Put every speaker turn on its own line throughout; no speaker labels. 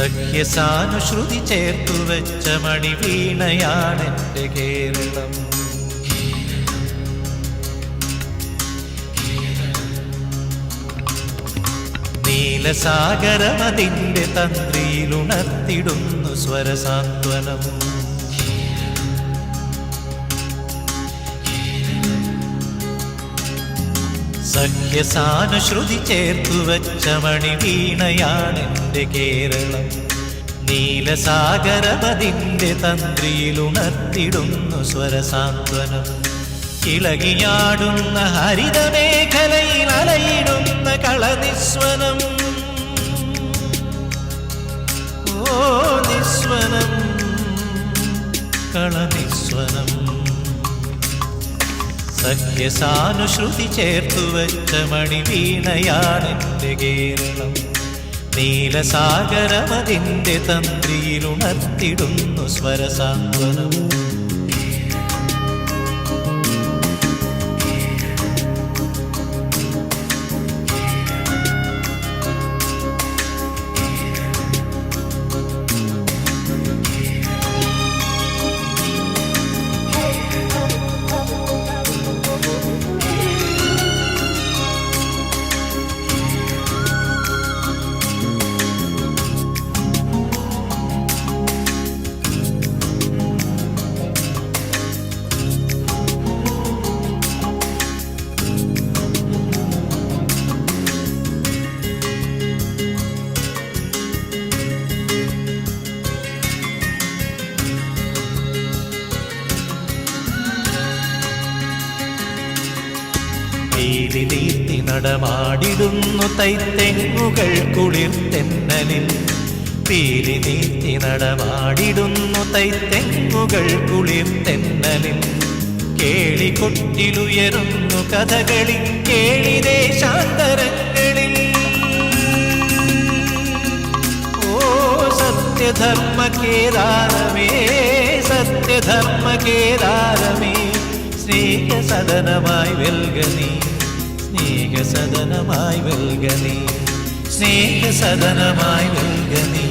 സഖ്യസാനുശ്രുതി ചേർത്തു വെച്ച മണിവീണയാണെൻ്റെ കേരളം. നീലസാഗരമതിൻ്റെ തന്ത്രിയിലുണർത്തിടുന്നു സ്വരസാന്ത്വനം. സഖ്യസാനുശ്രുതി ചേർത്തു വച്ച മണിവീണയാണെൻ്റെ കേരളം. നീലസാഗരമതിൻ്റെ തന്ത്രിയിലുണർത്തിടുന്നു സ്വരസാന്ത്വനം. ഇളകിയാടുന്ന ഹരിതമേഖലയിൽ അലയിടുന്ന കളനിസ്വനം. ഓ നിസ്വനം, കളനിസ്വനം. സഖ്യസാനുശ്രുതി ചേർത്തു വെച്ച മണിവീണയാണെൻ്റെ കേരളം. നീലസാഗരമതിൻ്റെ തന്ത്രിയിലുണർത്തിടുന്നു സ്വരസാന്ത്വനം. നീർത്തി നടമാടിടുന്നു തൈത്തെങ്ങുകൾ കുളിർത്തെന്നലിൽ. പീലി നീർത്തി നടമാടിടുന്നു തൈത്തെങ്ങുകൾ കുളിർത്തെന്നലിൽ. കേളികൊട്ടിലുയരുന്നു കഥകളി കേളി ദേശാന്തരങ്ങളിൽ. ഓ സത്യധർമ്മ കേദാരമേ, സത്യധർമ്മ കേദാരമേ, സ്നേഹസദനമായി വെൽഗനീ, സ്നേഹസദനമായി വെൽഗനീ, സ്നേഹസദനമായി വെൽഗനീ,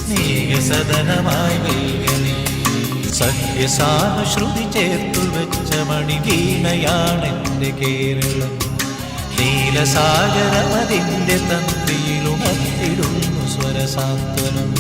സ്നേഹസദനമായി വെൽഗനീ. സഖ്യസാനുശ്രുതി ചേർത്തു വെച്ച മണിവീണയാണെൻ്റെ കേരളം. നീലസാഗരമതിൻ്റെ തന്ത്രിയിലുണർത്തിടുന്നു സ്വരസാന്ത്വനം.